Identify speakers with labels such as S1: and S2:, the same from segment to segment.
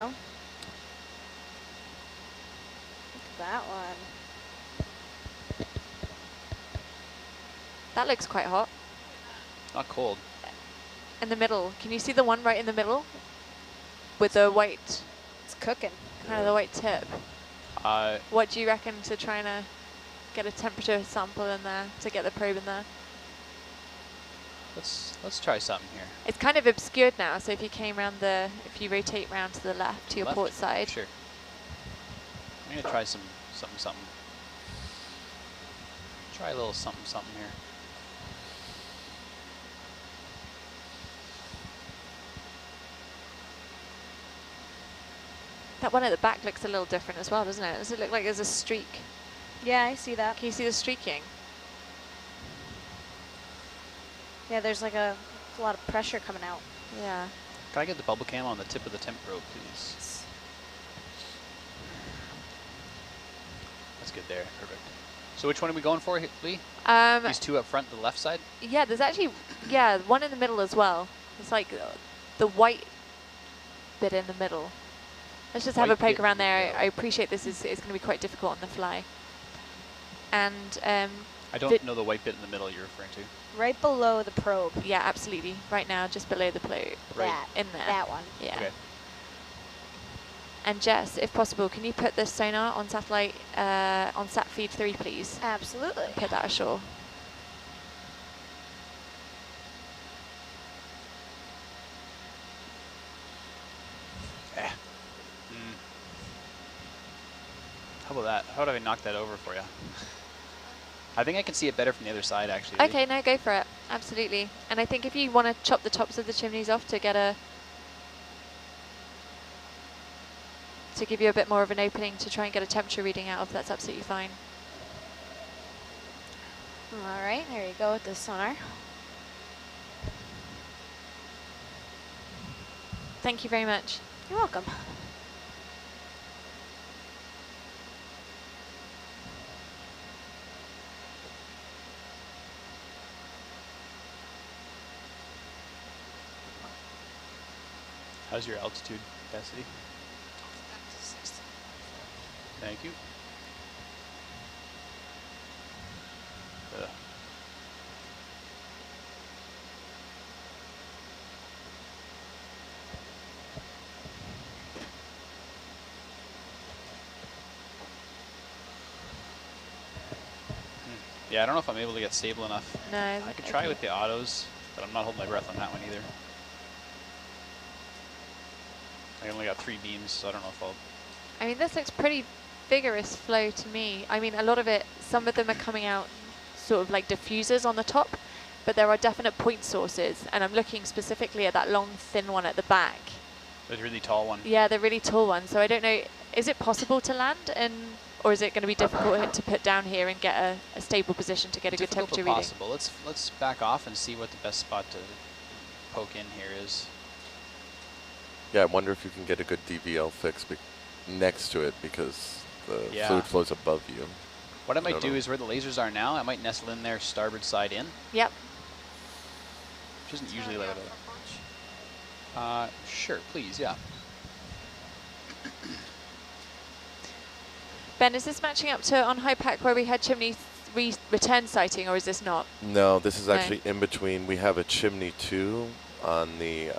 S1: Look at that one.
S2: That looks quite hot.
S3: Not cold.
S2: In the middle, can you see the one right in the middle? With the white,
S1: It's cooking.
S2: kind of the white tip.
S3: Uh,
S2: What do you reckon to trying to get a temperature sample in there, to get the probe in there?
S3: let's try something here.
S2: It's kind of obscured now, so if you came around if you rotate round to the left, to your
S3: Left?
S2: port side.
S3: Sure. I'm gonna try something. Try a little something here.
S2: That one at the back looks a little different as well, doesn't it? Does it look like there's a streak?
S1: Yeah, I see that.
S2: Can you see the streaking?
S1: Yeah, there's like a lot of pressure coming out.
S2: Yeah.
S3: Can I get the bubble cam on the tip of the temp probe, please? That's good there. Perfect. So which one are we going for, Lee? These two up front, the left side?
S2: Yeah, there's actually, one in the middle as well. It's like the white bit in the middle. Let's just have a
S3: White
S2: poke
S3: bit
S2: around
S3: in the
S2: there.
S3: middle.
S2: I appreciate this is going to be quite difficult on the fly. And
S3: I don't know the white bit in the middle you're referring to.
S1: Right below the probe.
S2: yeah, absolutely. Right now, just below the probe.
S3: Right.
S1: That.
S2: In there.
S1: That one.
S2: Yeah.
S3: Okay.
S2: And Jess, if possible, can you put the sonar on satellite, on sat feed 3, please?
S1: Absolutely.
S2: Put that ashore.
S3: How about that? How would I knock that over for you? I think I can see it better from the other side, actually.
S2: Okay, no, go for it. Absolutely. And I think if you want to chop the tops of the chimneys off to get to give you a bit more of an opening to try and get a temperature reading out of, that's absolutely fine.
S1: All right, there you go with the sonar.
S2: Thank you very much.
S1: You're welcome.
S3: How's your altitude, Cassidy? Thank you. Yeah, I don't know if I'm able to get stable enough.
S2: No.
S3: I could try with the autos, but I'm not holding my breath on that one either. I only got 3 beams, so I don't know if I'll...
S2: I mean, this looks pretty vigorous flow to me. I mean, a lot of it, some of them are coming out sort of like diffusers on the top, but there are definite point sources, and I'm looking specifically at that long, thin one at the back.
S3: The really tall one.
S2: Yeah, the really tall one. So I don't know, is it possible to land, or is it going to be difficult to put down here and get a stable position to get a good
S3: Difficult
S2: temperature
S3: but
S2: reading?
S3: possible. Let's back off and see what the best spot to poke in here is.
S4: Yeah, I wonder if you can get a good DVL fix next to it because the fluid flows above you.
S3: What I might do is where the lasers are now, I might nestle in there starboard side in.
S2: Yep.
S3: Which isn't usually like a... sure, please, yeah.
S2: Ben, is this matching up to on High Pack where we had chimney return sighting, or is this not?
S4: No, this is actually in between. We have a chimney 2 on the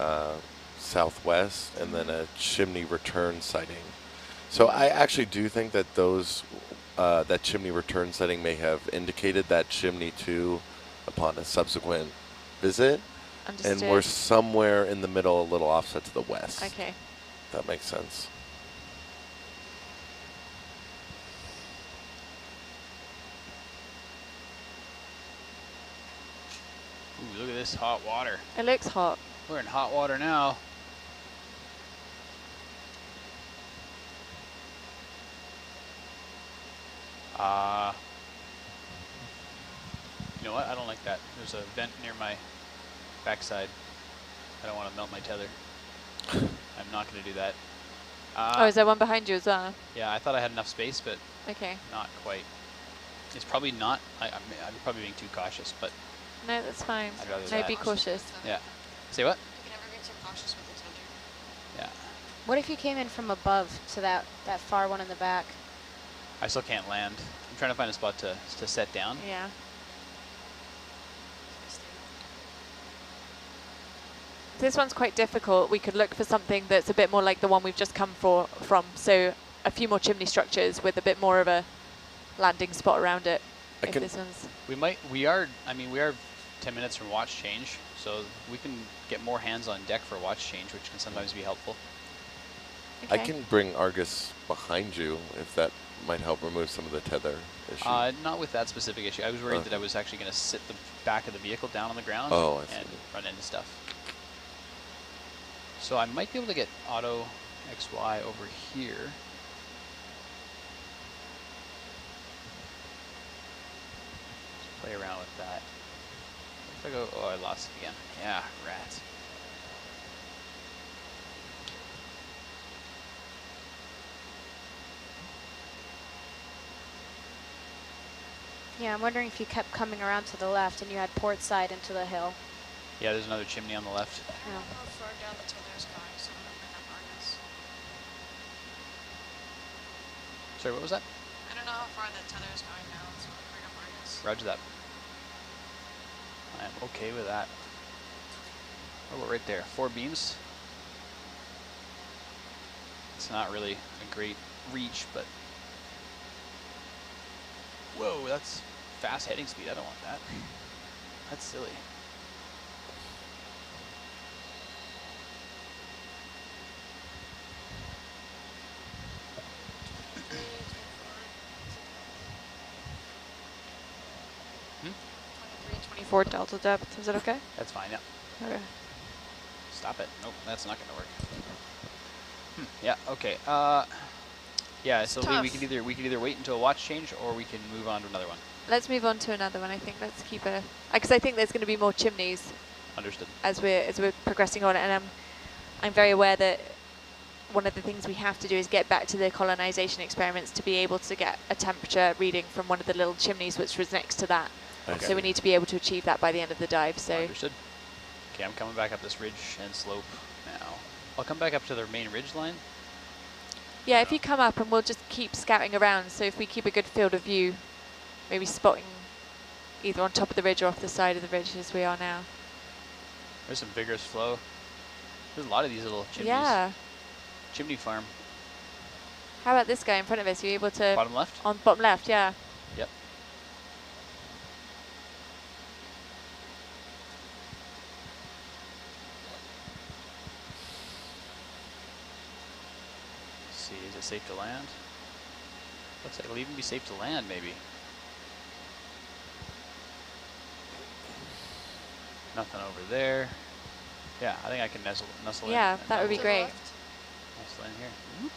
S4: southwest and then a chimney return sighting. So I actually do think that that chimney return sighting may have indicated that chimney 2 upon a subsequent visit.
S2: Understood.
S4: And we're somewhere in the middle, a little offset to the west.
S2: Okay.
S4: That makes sense.
S3: Ooh, look at this hot water.
S2: It looks hot.
S3: We're in hot water now. You know what? I don't like that. There's a vent near my backside. I don't want to melt my tether. I'm not going to do that.
S2: Oh, is there one behind you as well?
S3: Yeah, I thought I had enough space, but
S2: Okay.
S3: not quite. It's probably not. I'm probably being too cautious, but
S2: No, that's fine.
S3: I'd rather
S2: No,
S3: that.
S2: be cautious.
S3: yeah. Say what?
S5: You can never be too cautious with the tender.
S3: Yeah.
S1: What if you came in from above to that far one in the back?
S3: I still can't land. I'm trying to find a spot to set down.
S2: Yeah. This one's quite difficult. We could look for something that's a bit more like the one we've just come from. So a few more chimney structures with a bit more of a landing spot around it. If this one's
S3: We are 10 minutes from watch change, so we can get more hands on deck for watch change, which can sometimes be helpful.
S2: okay.
S4: I can bring Argus behind you if that might help remove some of the tether issue.
S3: Not with that specific issue. I was worried that I was actually going to sit the back of the vehicle down on the ground and run into stuff. So I might be able to get auto XY over here. Just play around with that. If I go, oh, I lost it again. Yeah, rats.
S1: Yeah, I'm wondering if you kept coming around to the left and you had port side into the hill.
S3: Yeah, there's another chimney on the left.
S1: Yeah.
S5: How far down the tether's going, so I'm gonna bring up Argus.
S3: Sorry, what was that?
S5: I don't know how far the tether's going now, so I'm gonna bring up Argus.
S3: Roger that. I am okay with that. What about right there? 4 beams. It's not really a great reach, but whoa, that's fast heading speed. I don't want that. That's silly. Hmm?
S2: 24 delta depth. Is it okay?
S3: That's fine. Yeah.
S2: Okay.
S3: Stop it. Nope, that's not going to work. Yeah. Okay. Yeah. So Lee, we could either wait until a watch change, or we can move on to another one.
S2: Let's move on to another one. I think let's keep a because I think there's going to be more chimneys
S3: Understood.
S2: as we're progressing on, and I'm very aware that one of the things we have to do is get back to the colonization experiments to be able to get a temperature reading from one of the little chimneys which was next to that.
S3: Okay.
S2: So we need to be able to achieve that by the end of the dive. So
S3: Understood. Okay, I'm coming back up this ridge and slope now. I'll come back up to the main ridge line.
S2: yeah, if you come up, and we'll just keep scouting around. So if we keep a good field of view, maybe spotting either on top of the ridge or off the side of the ridge as we are now.
S3: There's some vigorous flow. There's a lot of these little chimneys.
S2: Yeah.
S3: Chimney farm.
S2: How about this guy in front of us? Are you able to
S3: Bottom left?
S2: on bottom left? Yeah.
S3: Yep. Let's see, is it safe to land? Looks like it'll even be safe to land, maybe. Nothing over there. Yeah, I think I can nestle in.
S2: Yeah,
S3: and
S2: that would be
S5: To the
S2: great.
S5: left.
S3: Nestle in here.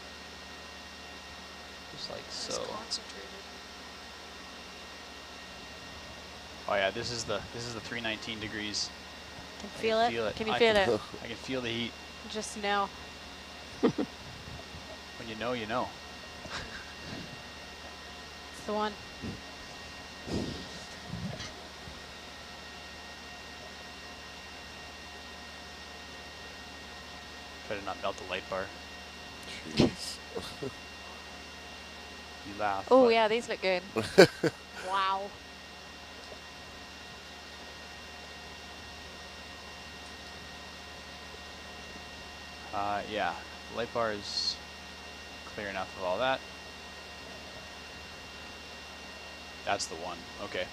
S3: Just like
S5: It's
S3: so.
S5: concentrated.
S3: Oh yeah, this is the 319 degrees.
S1: Can
S3: I
S1: feel
S3: can
S1: it?
S3: feel it.
S2: Can you
S3: I
S2: feel it?
S3: I can feel the heat.
S1: Just know.
S3: When you know, you know.
S1: It's the one.
S3: Try to not melt the light bar.
S4: Jeez.
S3: You laugh.
S2: Oh
S3: but
S2: yeah, these look good.
S1: Wow.
S3: Yeah, the light bar is clear enough of all that. That's the one. Okay.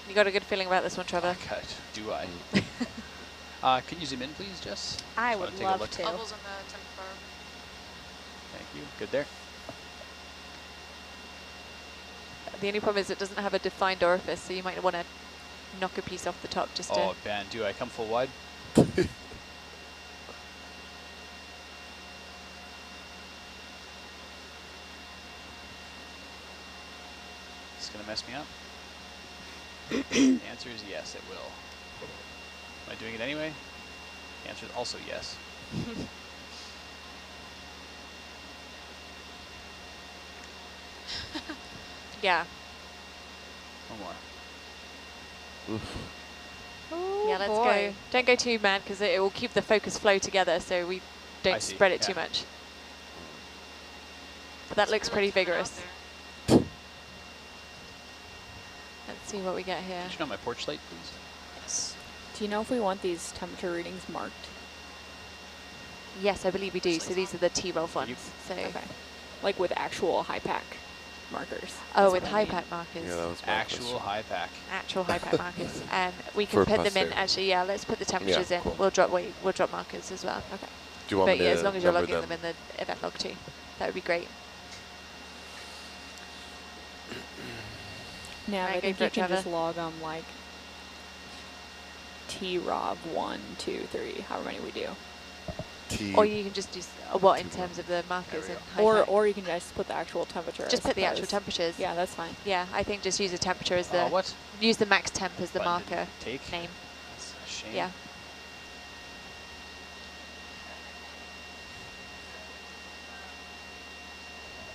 S2: You got a good feeling about this one, Trevor?
S3: God, do I? Can you zoom in, please, Jess?
S1: I
S3: Just wanna
S1: would
S3: take a
S1: love
S3: look.
S1: to.
S5: Bubbles in the temp bar.
S3: Thank you. Good there.
S2: The only problem is it doesn't have a defined orifice, so you might want to knock a piece off the top just to...
S3: Oh, man, do I come full wide? It's going to mess me up? The answer is yes, it will. Am I doing it anyway? The answer is also yes.
S2: Yeah.
S3: One more.
S4: Oof.
S1: Oh
S2: Yeah, let's
S1: boy.
S2: go. Don't go too mad, because it will keep the focus flow together, so we
S3: I
S2: don't
S3: see,
S2: spread it
S3: yeah.
S2: too much. But that looks pretty vigorous.
S5: There.
S2: Let's see what we get here.
S3: Could you know my porch light, please?
S5: Yes.
S6: Do you know if we want these temperature readings marked?
S2: Yes, I believe we do. So these are the T-Rolf
S3: Can
S2: ones.
S3: you-
S2: So,
S6: Okay. Like with actual high pack markers.
S2: oh,
S6: That's
S2: with
S6: what I
S2: high
S6: mean.
S2: pack markers.
S4: Yeah, that was my
S3: Actual
S4: question.
S3: high pack.
S2: Actual high pack markers, and we can
S4: For
S2: put them in.
S4: posterity.
S2: Actually, yeah, let's put the temperatures in.
S4: cool.
S2: We'll drop markers as well.
S6: Okay.
S4: Do you want
S2: But
S4: me
S2: yeah,
S4: to
S2: as long as you're
S4: number
S2: logging them in the event log too, that would be great.
S6: Now
S2: Alright,
S6: I
S2: go
S6: think
S2: for
S6: you
S2: it,
S6: can just
S2: Trevor.
S6: log them like TROV 1, 2, 3, however many we do.
S4: T.
S2: Or you can just do what in
S4: T-
S2: terms of the markers
S3: There
S2: and
S3: we
S2: high pack.
S6: Or you can just put the actual temperature.
S2: Just
S6: I
S2: put the actual
S6: suppose.
S2: temperatures.
S6: Yeah, that's fine.
S2: Yeah, I think just use the temperature as the
S3: What?
S2: use the max temp as the
S3: Button didn't
S2: marker
S3: Take?
S2: name.
S3: That's a shame.
S2: Yeah.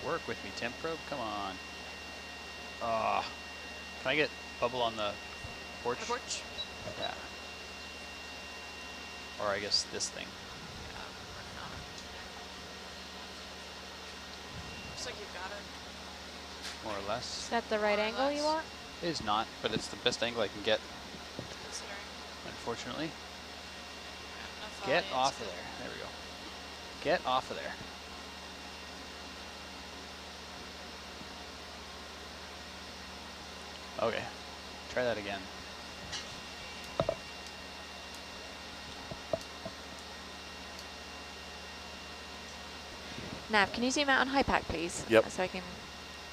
S3: Work with me, temp probe. Come on. Can I get bubble on the porch?
S5: The porch?
S3: Yeah. Or I guess this thing.
S5: Yeah, working on it. Looks like you've got it.
S3: More or
S1: Is
S3: less.
S1: that the right
S5: More or
S1: angle you
S5: less.
S1: want?
S3: It is not, but it's the best angle I can get,
S5: Considering.
S3: unfortunately.
S5: Enough
S3: Get
S5: audience
S3: off
S5: to-
S3: of there. There we go. Get off of there. Okay. Try that again.
S2: Nav, can you zoom out on high pack, please?
S4: Yep.
S2: So I can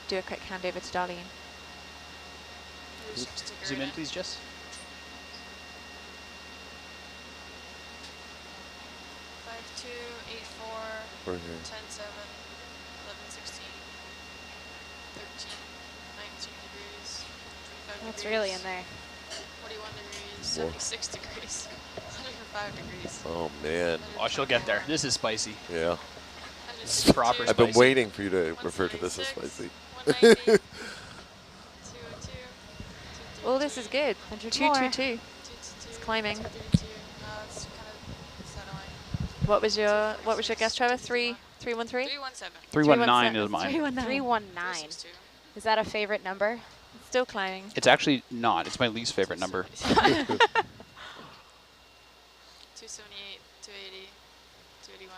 S2: do a quick handover to Darlene.
S5: Here's your sticker
S3: Zoom in,
S5: it.
S3: please, Jess.
S5: 5284
S4: Right here.
S5: 10 7 11 16 13 19 degrees 25
S1: That's
S5: degrees
S1: really in there.
S5: 41 degrees
S4: Whoa.
S5: 76 degrees 105 degrees
S4: Oh man.
S3: Oh, she'll get there. This is spicy.
S4: Yeah.
S3: This is proper
S4: I've been
S3: spicy.
S4: waiting for you to refer to this as
S5: 176,
S4: spicy.
S5: 190 202
S2: Oh, this is good.
S1: 100 more.
S2: 222. It's climbing.
S5: 232. No, it's kind of settling.
S2: What was your guess, Trevor? 313?
S5: 317
S3: 319 is mine.
S2: 319.
S1: 319.
S5: 362.
S1: Is that a favorite number?
S2: Still climbing.
S3: It's actually not. It's my least favorite number.
S5: 278 280 281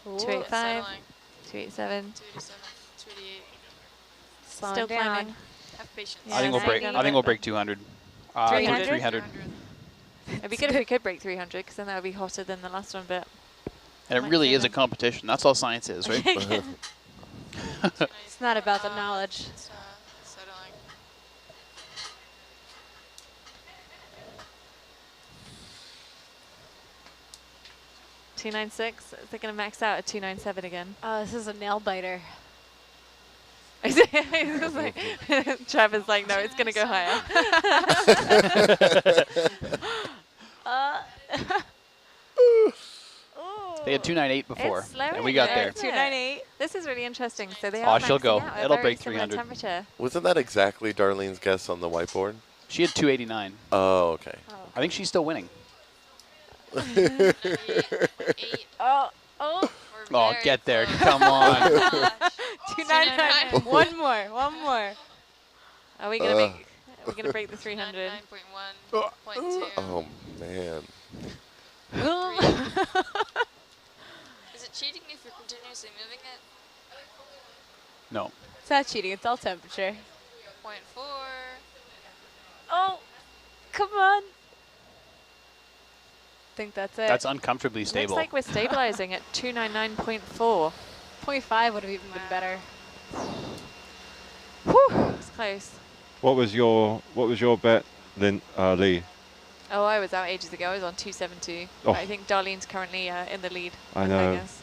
S1: Ooh,
S2: 285.
S5: settling
S2: 287.
S5: 287 288
S1: slowing
S2: Still
S1: down.
S2: climbing.
S5: have patience
S2: Yeah,
S3: I think we'll break.
S2: I
S3: I think we'll break 200.
S2: 300?
S3: 300.
S2: It'd be good if we could break 300, because then that would be hotter than the last one, but
S3: And it really is a competition. That's all science is, right?
S1: It's not about the knowledge.
S5: It's settling.
S2: .296. Is it going to max out at 297 again?
S1: Oh, this is a nail biter.
S2: It's like, Trevor's like, no, it's going to go higher.
S3: They had 298 before,
S2: It's slowing,
S3: and we got there.
S2: isn't it?
S1: 298.
S2: This is really interesting. So they
S3: Oh,
S2: are
S3: she'll
S2: maxing
S3: go.
S2: out at
S3: It'll
S2: very
S3: break
S2: similar
S3: 300.
S2: temperature.
S4: Wasn't that exactly Darlene's guess on the whiteboard?
S3: She had 289.
S4: Oh, okay.
S3: I think she's still winning.
S5: 98, 8.
S1: Oh,
S5: We're
S3: Oh,
S5: very
S3: get there.
S5: close.
S3: Come on.
S5: Gosh.
S1: 299. One more. One more.
S2: Are we going to make? Are we going to break the 300?
S5: 99.1, 0.2.
S4: Oh man.
S5: Is it cheating if you're continuously moving it?
S3: No.
S1: It's not cheating. It's all temperature.
S5: 0.4.
S1: Oh, come on. Think that's it.
S3: That's uncomfortably stable.
S2: Looks like we're stabilizing at 299.4.
S1: 0.5 would have even been better.
S2: Whew, it's close.
S7: What was your bet, Lee?
S2: Oh, I was out ages ago. I was on 272.
S7: Oh.
S2: But I think Darlene's currently in the lead.
S7: I
S2: with
S7: know.
S2: her guess.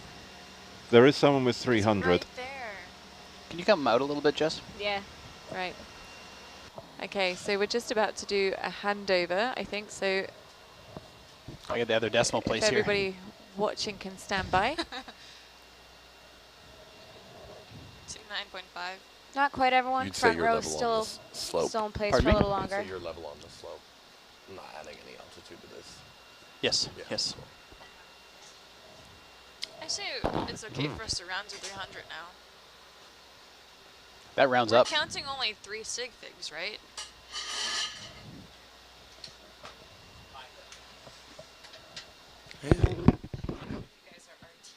S7: There is someone with 300.
S5: Right there.
S3: Can you come out a little bit, Jess?
S1: Yeah.
S2: Right. Okay, so we're just about to do a handover, I think. So
S3: I get the other decimal
S2: if
S3: place here.
S2: everybody watching can stand by.
S5: 9.5.
S1: Not quite everyone.
S4: You'd say
S1: Front
S4: you're
S1: row
S4: level on
S1: still
S4: this slope.
S1: still in place
S3: Pardon
S1: for a
S3: me?
S1: little
S4: You'd
S1: longer.
S4: say you're level on the slope. I'm not adding any altitude to this.
S3: Yes.
S4: Yeah.
S3: Yes.
S5: I say it's okay for us to round to 300 now?
S3: That rounds
S5: We're
S3: up.
S5: counting only 3 sig figs, right?
S4: Yeah.
S5: You guys are artists.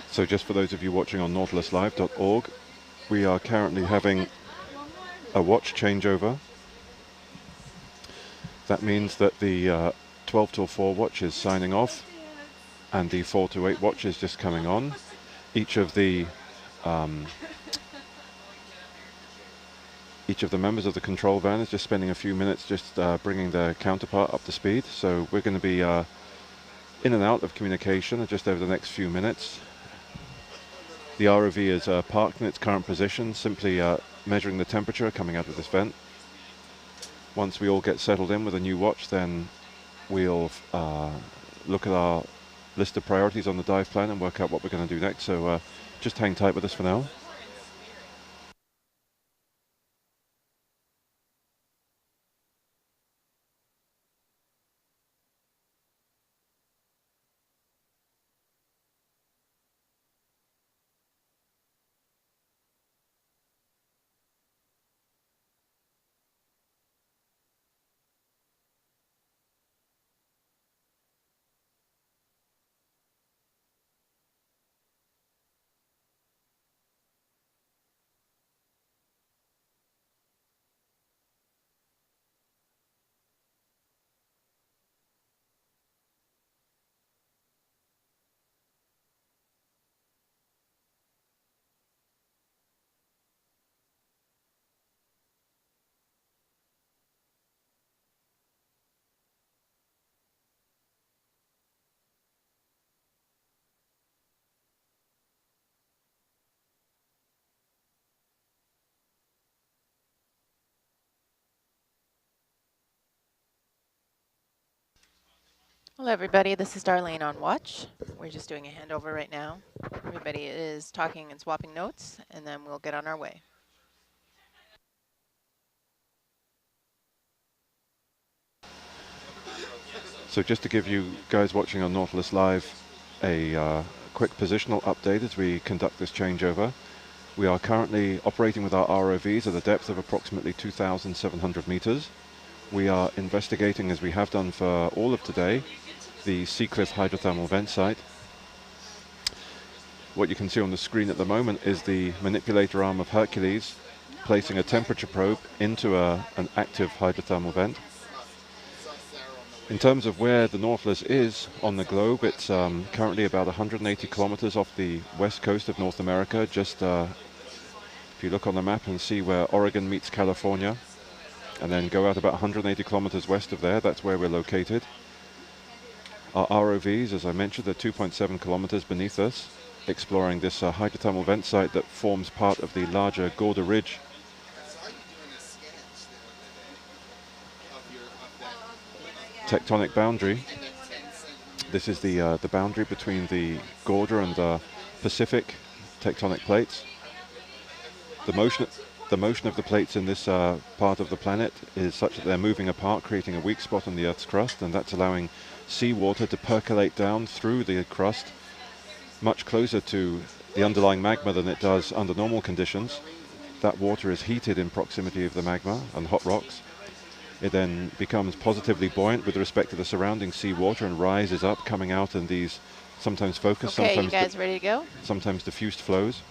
S7: So just for those of you watching on nautiluslive.org, we are currently having a watch changeover. That means that the 12 till 4 watch is signing off and the 4 to 8 watch is just coming on. Each of the members of the control van is just spending a few minutes just bringing their counterpart up to speed. So we're going to be in and out of communication just over the next few minutes. The ROV is parked in its current position, simply measuring the temperature coming out of this vent. Once we all get settled in with a new watch, then we'll look at our list of priorities on the dive plan and work out what we're going to do next. So just hang tight with us for now.
S8: Hello everybody, this is Darlene on watch. We're just doing a handover right now. Everybody is talking and swapping notes, and then we'll get on our way.
S7: So just to give you guys watching on Nautilus Live a quick positional update as we conduct this changeover. We are currently operating with our ROVs at a depth of approximately 2,700 meters. We are investigating, as we have done for all of today, the Seacliff hydrothermal vent site. What you can see on the screen at the moment is the manipulator arm of Hercules placing a temperature probe into an active hydrothermal vent. In terms of where the Nautilus is on the globe, it's currently about 180 kilometers off the west coast of North America. Just if you look on the map and see where Oregon meets California, and then go out about 180 kilometers west of there, that's where we're located. Our ROVs, as I mentioned, they're 2.7 kilometers beneath us, exploring this hydrothermal vent site that forms part of the larger Gorda Ridge tectonic boundary. This is the boundary between the Gorda and the Pacific tectonic plates. The motion of the plates in this part of the planet is such that they're moving apart, creating a weak spot on the Earth's crust, and that's allowing seawater to percolate down through the crust much closer to the underlying magma than it does under normal conditions. That water is heated in proximity of the magma and hot rocks. It then becomes positively buoyant with respect to the surrounding seawater and rises up, coming out in these sometimes focused,
S8: Okay, you guys ready to go?
S7: sometimes diffused flows.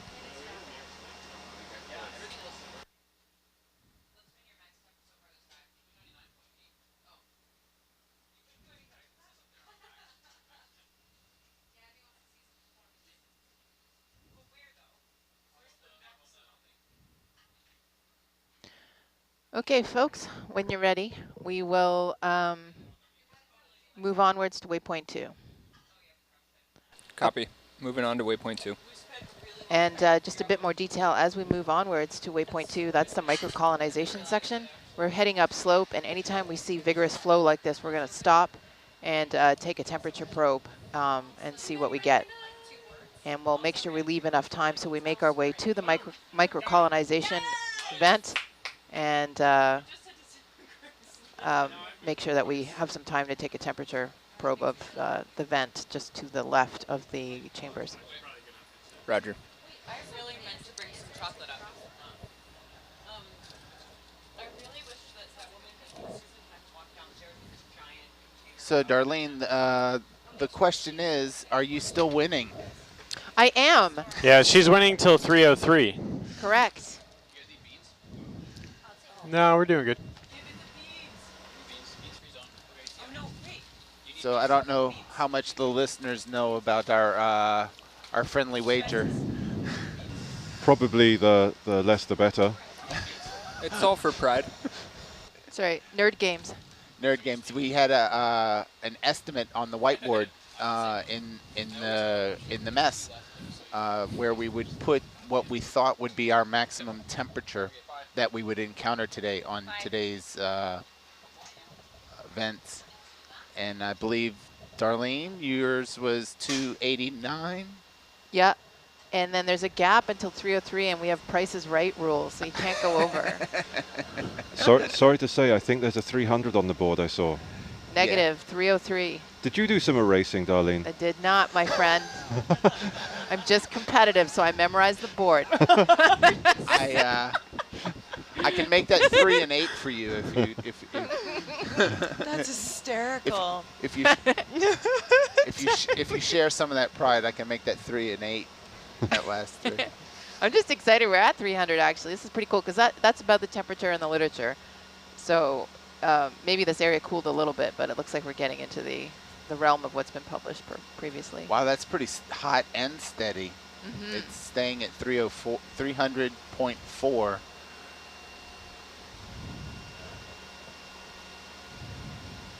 S8: Okay, folks, when you're ready, we will move onwards to waypoint 2.
S9: Copy. Moving on to waypoint 2.
S8: And just a bit more detail as we move onwards to waypoint 2, that's the microcolonization section. We're heading up slope, and anytime we see vigorous flow like this, we're going to stop and take a temperature probe and see what we get. And we'll make sure we leave enough time so we make our way to the microcolonization vent and make sure that we have some time to take a temperature probe of the vent just to the left of the chambers.
S9: Roger.
S5: I really meant to bring some chocolate up. I really wish that woman had walked downstairs with this giant.
S10: So, Darlene, the question is, are you still winning?
S8: I am.
S11: Yeah, she's winning till 3:03.
S8: Correct.
S11: No, we're doing good.
S10: So I don't know how much the listeners know about our friendly wager.
S7: Probably the less the better.
S9: It's all for pride.
S8: Sorry, nerd games.
S10: Nerd games. We had an estimate on the whiteboard in the mess where we would put what we thought would be our maximum temperature that we would encounter today on today's events. And I believe, Darlene, yours was 289?
S8: Yeah. And then there's a gap until 3:03, and we have Price is Right rules, so you can't go over.
S7: Sorry to say, I think there's a 300 on the board I saw.
S8: Negative, 3:03.
S7: Did you do some erasing, Darlene?
S8: I did not, my friend. I'm just competitive, so I memorized the board.
S10: I can make that 3 and 8 for you if
S5: That's hysterical.
S10: if you share some of that pride, I can make that 3 and 8. That last 3.
S8: I'm just excited we're at 300 actually. This is pretty cool because that's about the temperature in the literature. So maybe this area cooled a little bit, but it looks like we're getting into the realm of what's been published previously.
S10: Wow, that's pretty hot and steady.
S8: Mm-hmm.
S10: It's staying at 300.4.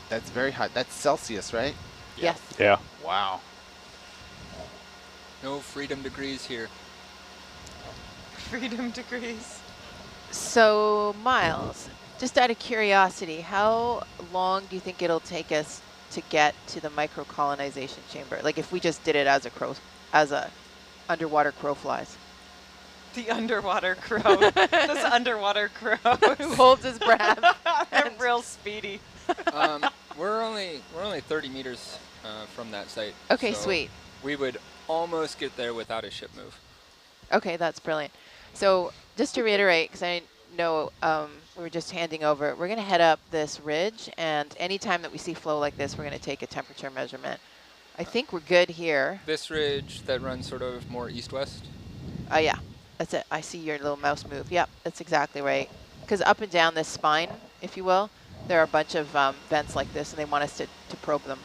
S10: That's very hot. That's Celsius, right?
S8: Yes.
S11: Yeah.
S10: Wow.
S9: No freedom degrees here.
S5: Freedom degrees.
S8: So, Miles, just out of curiosity, how long do you think it'll take us to get to the microcolonization chamber? Like if we just did it as a underwater crow flies.
S5: The underwater crow. This underwater crow.
S8: Who holds his breath.
S5: They're real speedy.
S9: We're only 30 meters from that site.
S8: Okay,
S9: so
S8: sweet.
S9: We would almost get there without a ship move.
S8: Okay, that's brilliant. So just to reiterate, because I know we were just handing over, we're going to head up this ridge, and anytime that we see flow like this, we're going to take a temperature measurement. I think we're good here.
S9: This ridge that runs sort of more east-west?
S8: Yeah, that's it. I see your little mouse move. Yep, that's exactly right. Because up and down this spine, if you will, there are a bunch of vents like this, and they want us to probe them.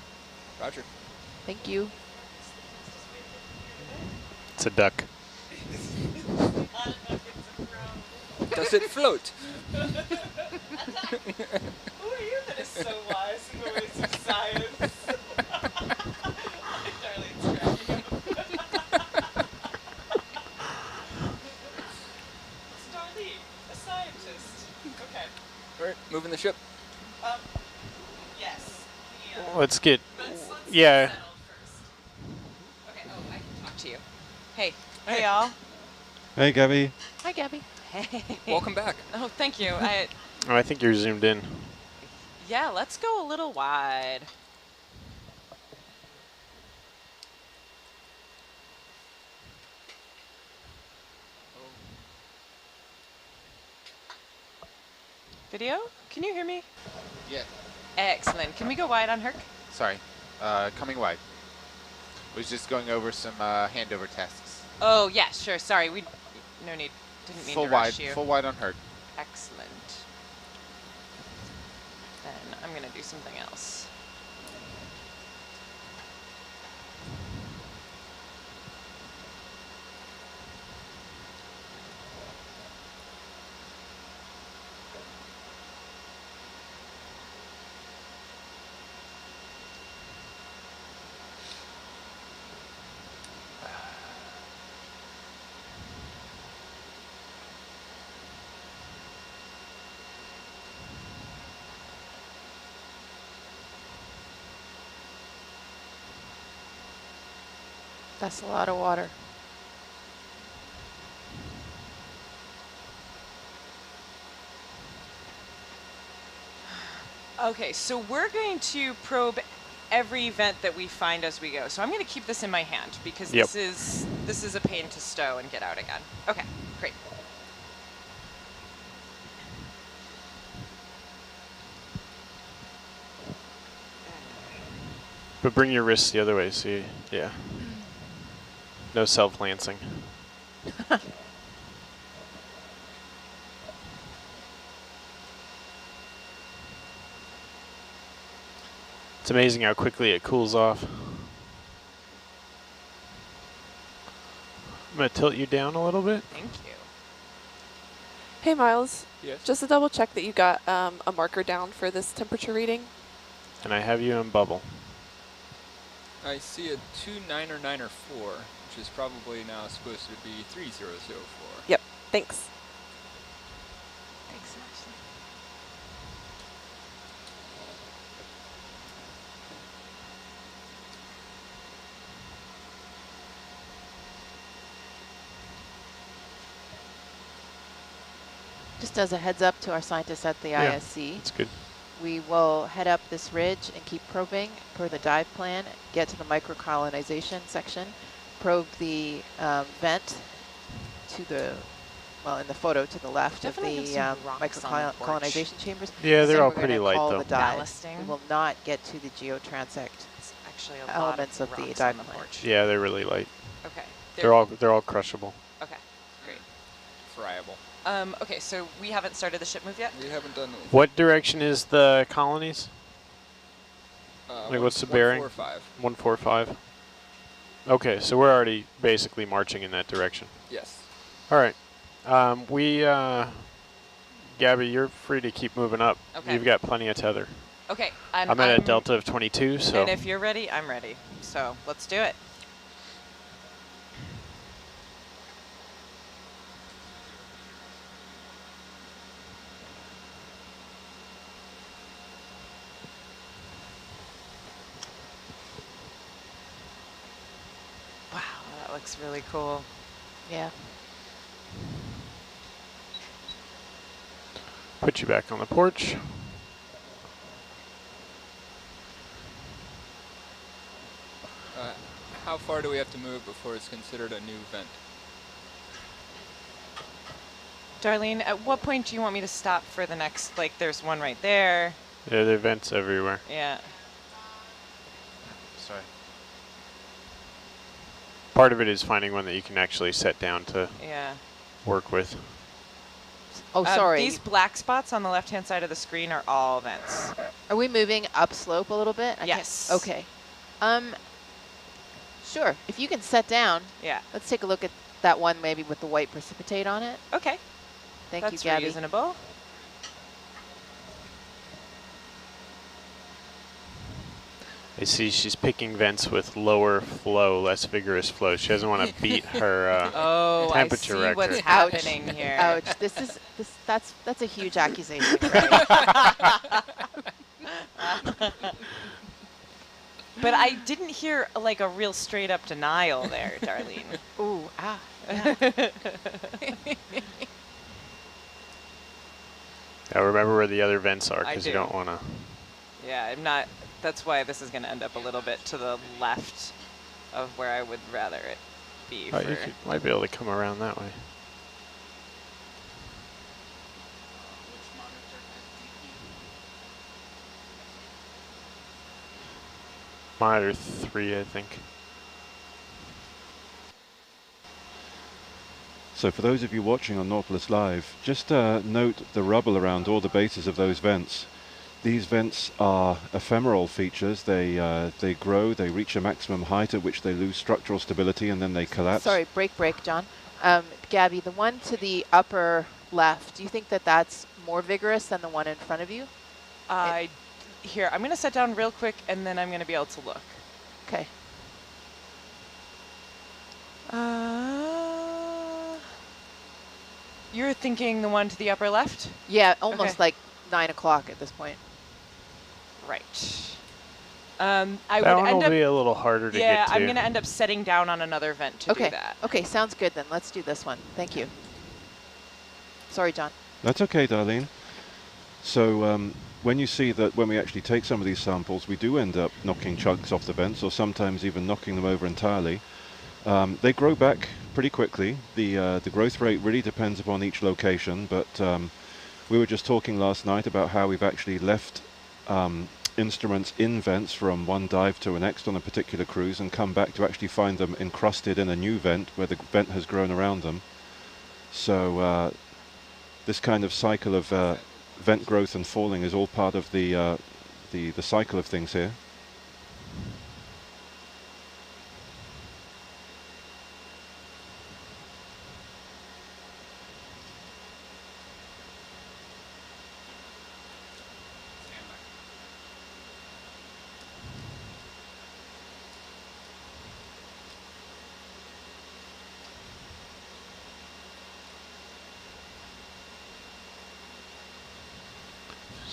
S9: Roger.
S8: Thank you.
S11: It's a duck.
S9: Does it float?
S5: Who are you that is so wise in the ways of science?
S9: moving the ship.
S5: Yes.
S11: Let's get, yeah.
S5: Okay, oh, I can talk to you. Hey. Hey, y'all.
S7: Hey, Gabby.
S2: Hi, Gabby.
S5: Hey.
S9: Welcome back.
S5: Oh, thank you.
S11: Oh, I think you're zoomed in.
S5: Yeah, let's go a little wide. Video? Can you hear me?
S10: Yeah.
S5: Excellent. Can we go wide on Herc?
S10: Sorry. Coming wide. Was just going over some handover tasks.
S5: Oh, yeah, sure. Sorry. No need. Didn't mean
S10: Full
S5: to
S10: wide.
S5: rush you.
S10: Full wide on Herc.
S5: Excellent. Then I'm going to do something else.
S8: That's a lot of water.
S5: Okay, so we're going to probe every vent that we find as we go. So I'm going to keep this in my hand because
S11: Yep.
S5: this is a pain to stow and get out again. Okay, great.
S11: But bring your wrists the other way, see? Yeah. No self-lancing. It's amazing how quickly it cools off. I'm going to tilt you down a little bit.
S5: Thank you.
S2: Hey, Miles.
S9: Yes.
S2: Just to double check that you got a marker down for this temperature reading.
S11: And I have you in bubble.
S9: I see a 29904, which is probably now supposed to be 3004.
S2: Yep. Thanks.
S5: Thanks, Ashley.
S8: Just as a heads up to our scientists at the
S11: Yeah,
S8: ISC,
S11: that's good.
S8: we will head up this ridge and keep probing per the dive plan, get to the microcolonization section, probe the vent to the, well, in the photo to the left
S5: Definitely
S8: of the
S5: have some rocks on the porch.
S8: microcolonization chambers.
S11: Yeah, they're
S8: Then
S11: all
S8: we're gonna
S11: pretty light,
S8: call
S11: though.
S8: the dive.
S5: Ballasting.
S8: We will not get to the geotransect
S5: It's actually a
S8: elements
S5: lot
S8: of the
S5: rocks
S8: dive
S5: on the
S8: plan.
S5: porch.
S11: Yeah, they're really light.
S5: Okay.
S11: They're all crushable.
S5: Okay, great.
S9: Friable.
S5: Okay, so we haven't started the ship move yet?
S9: We haven't done anything.
S11: What direction is the colonies? Like, what's the bearing?
S9: 145.
S11: 145. Okay, so we're already basically marching in that direction.
S9: Yes.
S11: All right. Gabby, you're free to keep moving up.
S5: Okay.
S11: You've got plenty of tether.
S5: Okay. And
S11: I'm at a delta of 22, so.
S5: And if you're ready, I'm ready. So let's do it. Wow, that looks really cool.
S8: Yeah.
S11: Put you back on the porch.
S9: How far do we have to move before it's considered a new vent?
S5: Darlene, at what point do you want me to stop for the next, like there's one right there.
S11: Yeah, there are vents everywhere.
S5: Yeah.
S10: Sorry.
S11: Part of it is finding one that you can actually set down to
S5: Yeah.
S11: work with.
S8: Oh, sorry.
S5: These black spots on the left-hand side of the screen are all vents.
S8: Are we moving upslope a little bit?
S5: Yes.
S8: Okay. Sure. If you can set down,
S5: Yeah.
S8: let's take a look at that one maybe with the white precipitate on it.
S5: Okay.
S8: Thank
S5: That's
S8: you, Gabby.
S5: reasonable.
S11: I see she's picking vents with lower flow, less vigorous flow. She doesn't want to beat her
S5: Oh, I
S11: temperature
S5: see
S11: record.
S5: what's
S8: Ouch.
S5: happening here.
S8: Ouch. That's a huge accusation, right?
S5: But I didn't hear like a real straight up denial there, Darlene.
S8: Ooh, ah. Yeah.
S11: Now remember where the other vents are,
S5: I
S11: because you
S5: do.
S11: don't want to.
S5: Yeah, I'm not. That's why this is going to end up a little bit to the left of where I would rather it be.
S11: Oh, you might be able to come around that way. Monitor 3, I think.
S7: So for those of you watching on Nautilus Live, just note the rubble around all the bases of those vents. These vents are ephemeral features. They grow, they reach a maximum height at which they lose structural stability and then they collapse.
S8: Sorry, break, John. Gabby, the one to the upper left, do you think that that's more vigorous than the one in front of you?
S5: Here, I'm going to sit down real quick, and then I'm going to be able to look.
S8: Okay.
S5: You're thinking the one to the upper left?
S8: Yeah, almost
S5: Okay.
S8: like 9 o'clock at this point.
S5: Right. I
S11: That
S5: would
S11: one
S5: end
S11: will
S5: up.
S11: be a little harder to
S5: Yeah,
S11: get to.
S5: I'm going to end up setting down on another vent to
S8: Okay.
S5: do that.
S8: Okay, sounds good then. Let's do this one. Thank you. Sorry, John.
S7: That's okay, Darlene. So when you see that when we actually take some of these samples, we do end up knocking chunks off the vents, or sometimes even knocking them over entirely. They grow back pretty quickly. The growth rate really depends upon each location, but we were just talking last night about how we've actually left instruments in vents from one dive to the next on a particular cruise and come back to actually find them encrusted in a new vent where the vent has grown around them. So this kind of cycle of vent growth and falling is all part of the cycle of things here.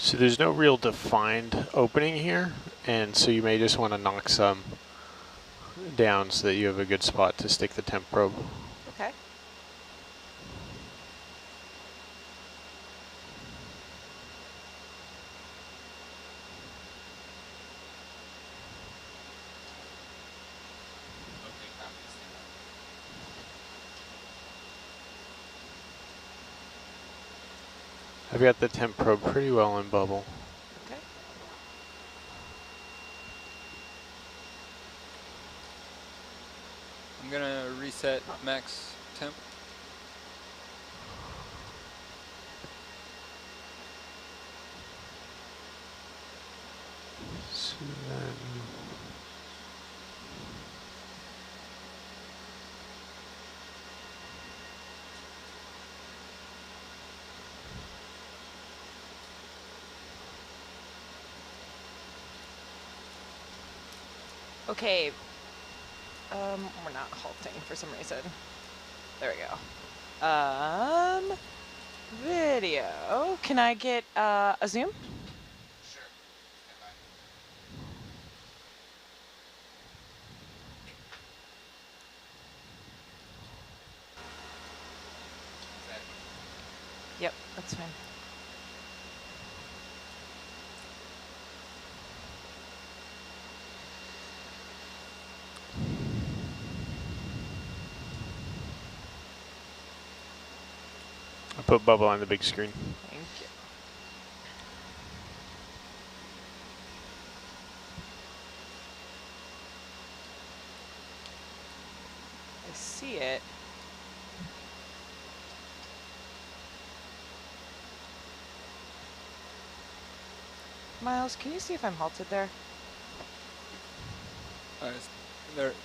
S11: So there's no real defined opening here, and so you may just want to knock some down so that you have a good spot to stick the temp probe.
S5: Okay.
S11: I've got the temp probe pretty well in bubble.
S5: Okay.
S9: I'm gonna reset max temp.
S11: So then
S5: Okay. We're not halting for some reason. There we go. Video. Can I get a zoom? Yep, that's fine.
S11: I put bubble on the big screen.
S5: Thank you. I see it. Miles, can you see if I'm halted there?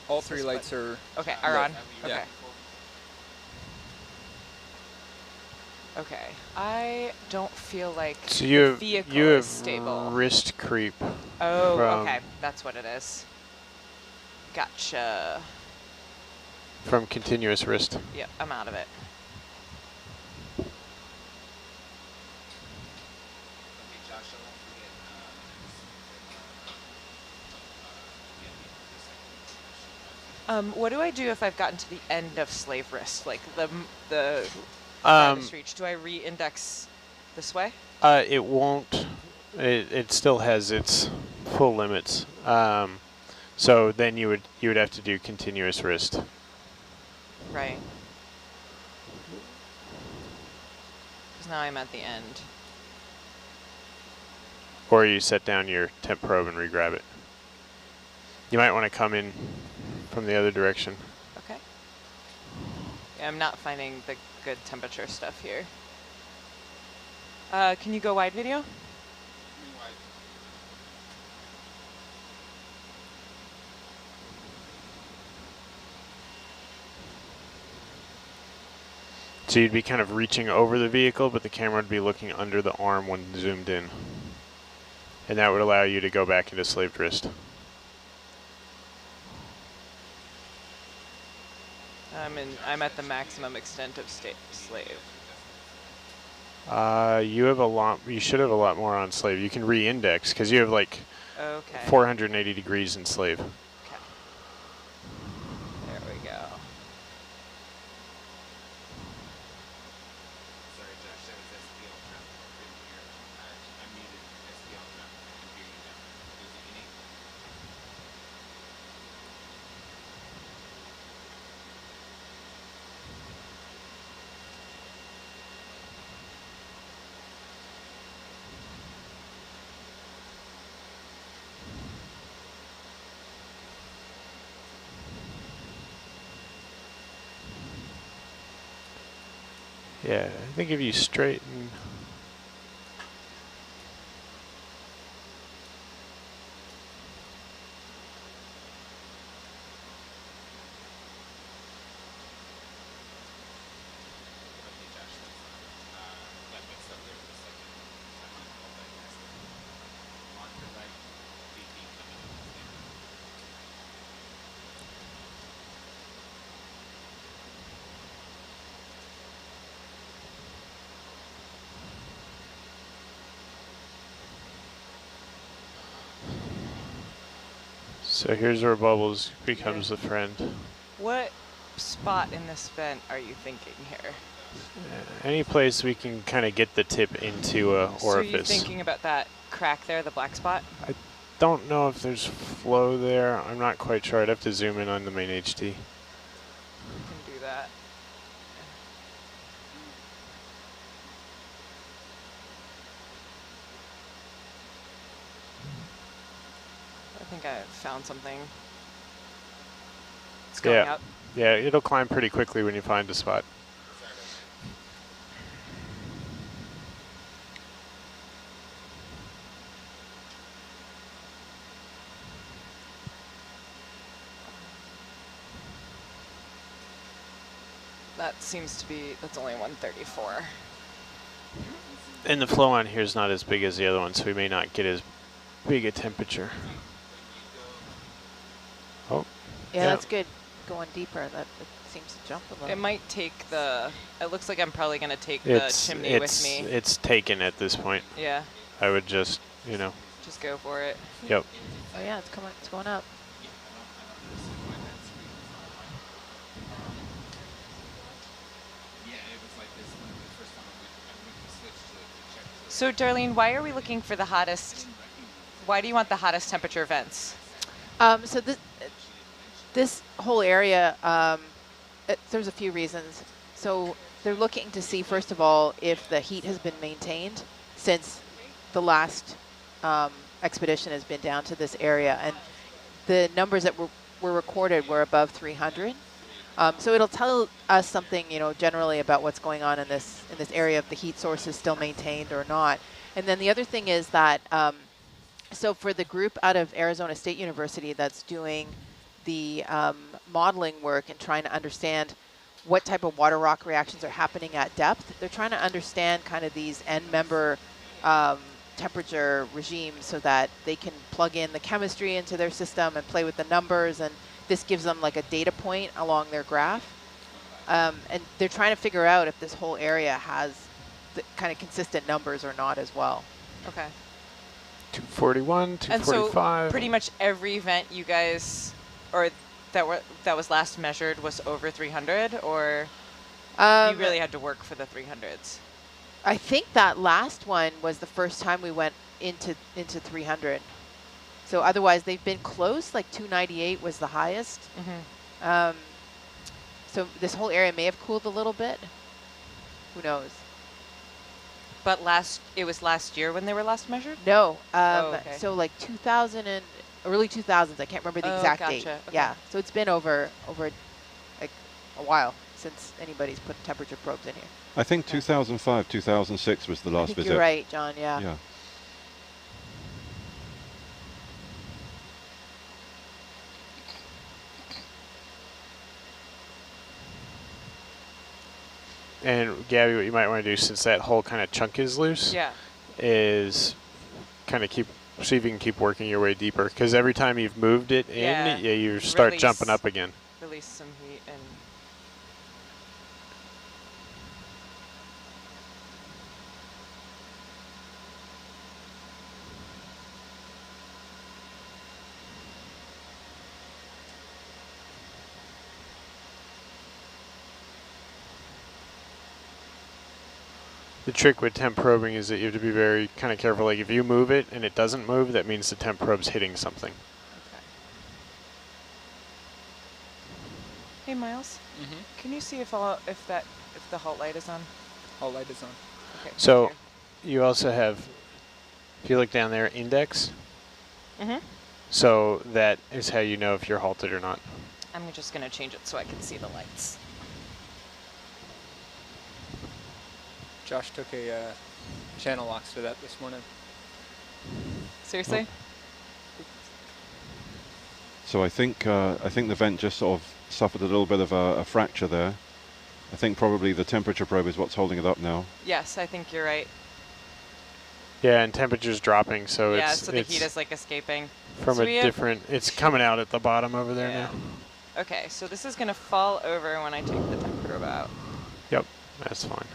S9: All three lights are
S5: Okay, are on.
S9: Yeah.
S5: Okay. Okay, I don't feel like
S11: So
S5: the vehicle
S11: you
S5: is
S11: have
S5: stable.
S11: wrist creep.
S5: Oh,
S11: from,
S5: okay, that's what it is. Gotcha.
S11: From continuous wrist.
S5: Yep, I'm out of it. What do I do if I've gotten to the end of slave wrist, like the farthest reach? Do I re-index this way?
S11: It won't. It still has its full limits. So then you would have to do continuous wrist.
S5: Right. Because now I'm at the end.
S11: Or you set down your temp probe and re-grab it. You might want to come in from the other direction.
S5: Okay. Yeah, I'm not finding the good temperature stuff here. Can you go wide video?
S11: So you'd be kind of reaching over the vehicle, but the camera would be looking under the arm when zoomed in. And that would allow you to go back into slaved wrist.
S5: I'm at the maximum extent of slave.
S11: You have a lot. You should have a lot more on slave. You can re-index because you have like 480 degrees in slave.
S5: Okay. There we go.
S10: Sorry, Josh, that was SPL traffic. I muted SPL traffic. I can hear you now. Is it any?
S11: Yeah, I think if you straighten. So here's where Bubbles becomes the friend.
S5: What spot in this vent are you thinking here?
S11: Any place we can kind of get the tip into a orifice.
S5: So you're thinking about that crack there, the black spot?
S11: I don't know if there's flow there. I'm not quite sure. I'd have to zoom in on the main HT.
S5: You can do that. I think I found something. It's going up.
S11: Yeah, it'll climb pretty quickly when you find the spot.
S5: That seems to be, that's only 134.
S11: And the flow on here is not as big as the other one, so we may not get as big a temperature. Oh.
S8: Yeah, that's good. Going deeper, that it seems to jump a little.
S5: It might take the, it looks like I'm probably going to take the chimney with me.
S11: It's taken at this point.
S5: Yeah.
S11: I would just,
S5: Just go for it.
S11: Yep.
S8: Oh yeah, it's going up.
S5: So Darlene, why are we looking for the hottest, why do you want the hottest temperature vents?
S8: So this whole area, there's a few reasons. So they're looking to see, first of all, if the heat has been maintained since the last expedition has been down to this area. And the numbers that were recorded were above 300. So it'll tell us something, generally about what's going on in this area, if the heat source is still maintained or not. And then the other thing is that, so for the group out of Arizona State University that's doing the modeling work and trying to understand what type of water rock reactions are happening at depth. They're trying to understand kind of these end member temperature regimes so that they can plug in the chemistry into their system and play with the numbers, and this gives them like a data point along their graph. And they're trying to figure out if this whole area has the kind of consistent numbers or not as well.
S5: Okay.
S11: 241, 245.
S5: And so pretty much every vent you guys, or that was last measured was over 300, or you really had to work for the 300s?
S8: I think that last one was the first time we went into 300. So otherwise they've been close, like 298 was the highest.
S5: Mm-hmm.
S8: So this whole area may have cooled a little bit. Who knows?
S5: But it was last year when they were last measured?
S8: No.
S5: Okay.
S8: So like 2000 and early 2000s. I can't remember the exact date.
S5: Okay.
S8: Yeah. So it's been over like a while since anybody's put temperature probes in here.
S7: I think 2005, 2006 was the last
S8: I think
S7: visit.
S8: you're right, John. Yeah.
S7: Yeah.
S11: And Gabby, what you might want to do, since that whole kind of chunk is loose, is kind of see if you can keep working your way deeper. Because every time you've moved it in, you start jumping up again.
S5: Release some heat and.
S11: The trick with temp probing is that you have to be very kind of careful. Like if you move it and it doesn't move, that means the temp probe's hitting something.
S5: Okay. Hey Miles, can you see if the halt light is on?
S9: Halt light is on.
S5: Okay.
S11: So you also have, if you look down there, index. So that is how you know if you're halted or not.
S5: I'm just gonna change it so I can see the lights.
S9: Josh took a channel locks for that this morning.
S5: Seriously?
S7: So I think the vent just sort of suffered a little bit of a fracture there. I think probably the temperature probe is what's holding it up now.
S5: Yes, I think you're right.
S11: Yeah, and temperature's dropping, so
S5: so the heat is like escaping.
S11: From
S5: so
S11: a different, it's coming out at the bottom over there now.
S5: Okay, so this is gonna fall over when I take the temp probe out.
S11: Yep, that's fine.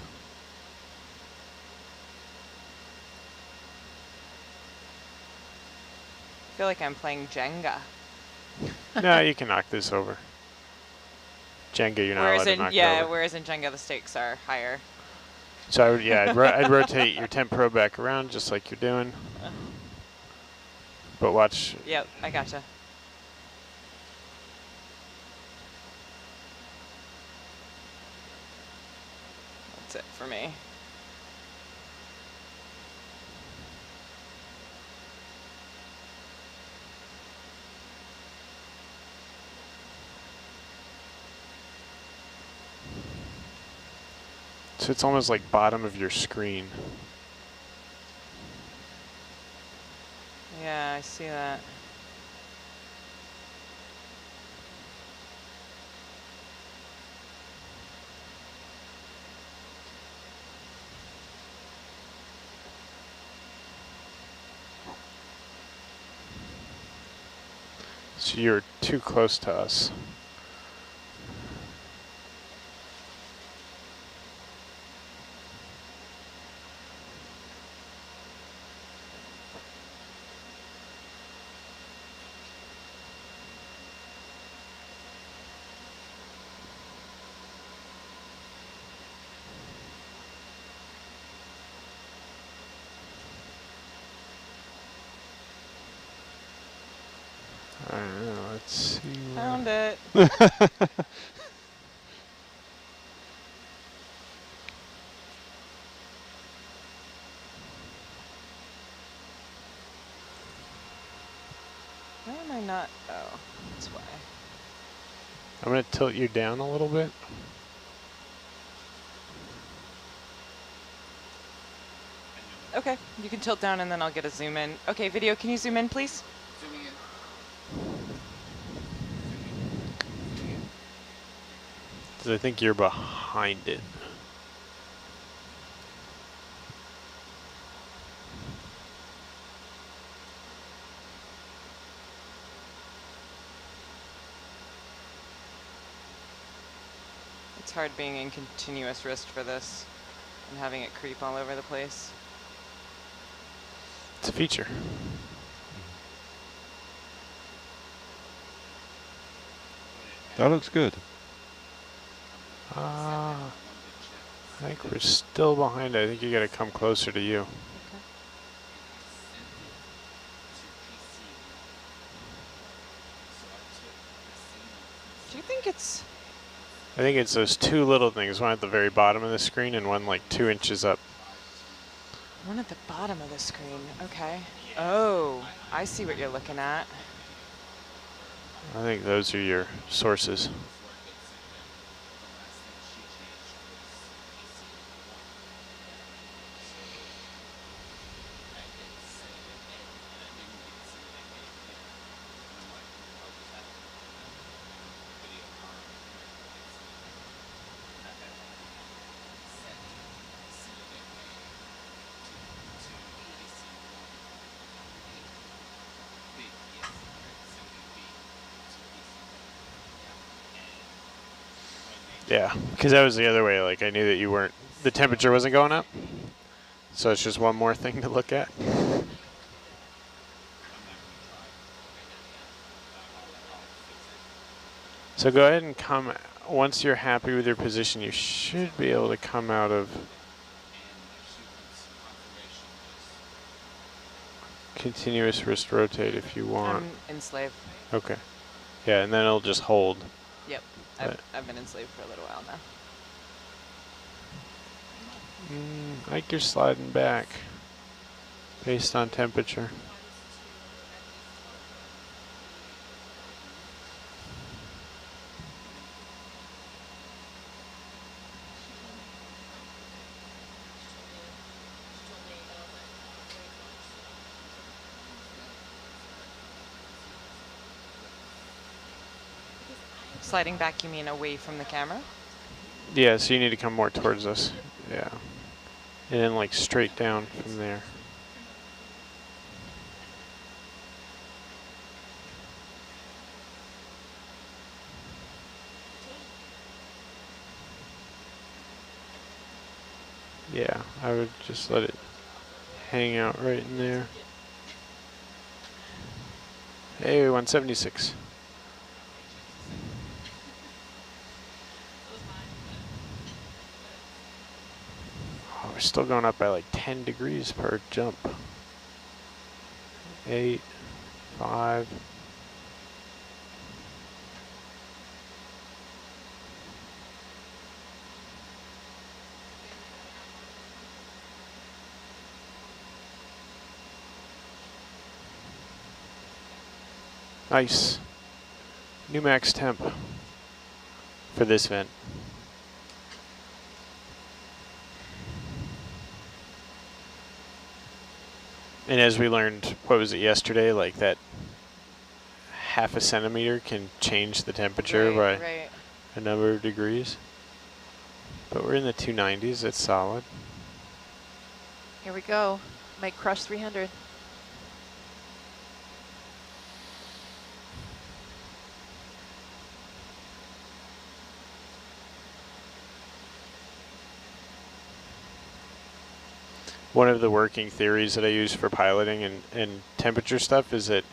S5: I feel like I'm playing Jenga.
S11: No, you can knock this over. Jenga, you're not allowed to knock it over.
S5: Whereas in Jenga the stakes are higher.
S11: So I would, I'd rotate your temp probe back around just like you're doing. But watch.
S5: Yep, I gotcha. That's it for me.
S11: So it's almost like bottom of your screen.
S5: Yeah, I see that.
S11: So you're too close to us. I don't know, let's see.
S5: Found it. Why am I not? Oh, that's why.
S11: I'm going to tilt you down a little bit.
S5: Okay, you can tilt down and then I'll get a zoom in. Okay, video, can you zoom in, please?
S10: Zooming in.
S11: 'Cause I think you're behind it.
S5: It's hard being in continuous wrist for this and having it creep all over the place.
S11: It's a feature.
S7: That looks good.
S11: I think we're still behind. I think you got to come closer to you.
S5: Do you think it's...
S11: I think it's those two little things, one at the very bottom of the screen and one like 2 inches up.
S5: One at the bottom of the screen, okay. Oh, I see what you're looking at.
S11: I think those are your sources. Yeah, because that was the other way. Like I knew that you weren't, the temperature wasn't going up. So it's just one more thing to look at. So go ahead and come, once you're happy with your position, you should be able to come out of continuous wrist rotate if you want.
S5: I'm enslaved.
S11: Okay. Yeah, and then it'll just hold.
S5: Yep, I've been enslaved for a little while now.
S11: Like you're sliding back based on temperature.
S5: Sliding back, you mean away from the camera?
S11: Yeah, so you need to come more towards us. Yeah. And then like straight down from there. Yeah, I would just let it hang out right in there. Hey, 176. Oh, we're still going up by like 10 degrees per jump. 8, 5. Nice. New max temp for this vent. And as we learned, what was it yesterday, like that half a centimeter can change the temperature by a number of degrees. But we're in the 290s, it's solid.
S8: Here we go. Might crush 300.
S11: One of the working theories that I use for piloting and temperature stuff is that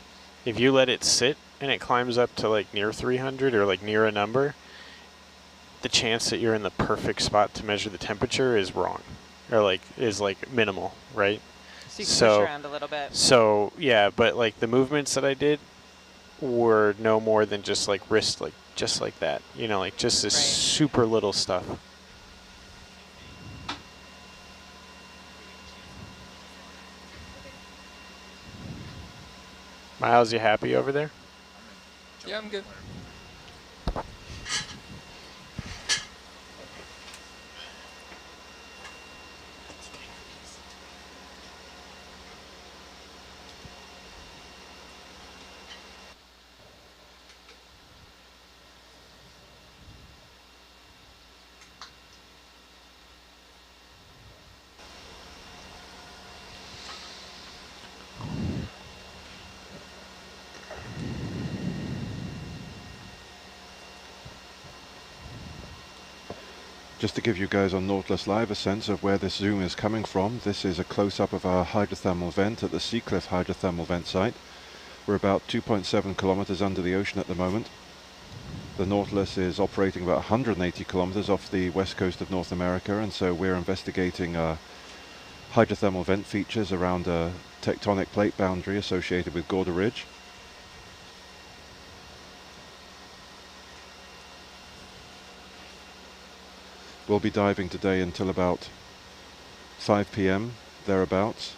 S11: if you let it sit and it climbs up to like near 300 or like near a number, the chance that you're in the perfect spot to measure the temperature is wrong, or like is like minimal, right?
S5: So you can push around a little bit.
S11: So yeah, but like the movements that I did were no more than just like wrist, like just like that, you know, like just this super little stuff. Miles, you happy over there?
S9: Yeah, I'm good.
S7: Just to give you guys on Nautilus Live a sense of where this zoom is coming from, this is a close-up of our hydrothermal vent at the Seacliff hydrothermal vent site. We're about 2.7 kilometers under the ocean at the moment. The Nautilus is operating about 180 kilometers off the west coast of North America, and so we're investigating hydrothermal vent features around a tectonic plate boundary associated with Gorda Ridge. We'll be diving today until about 5 p.m. thereabouts.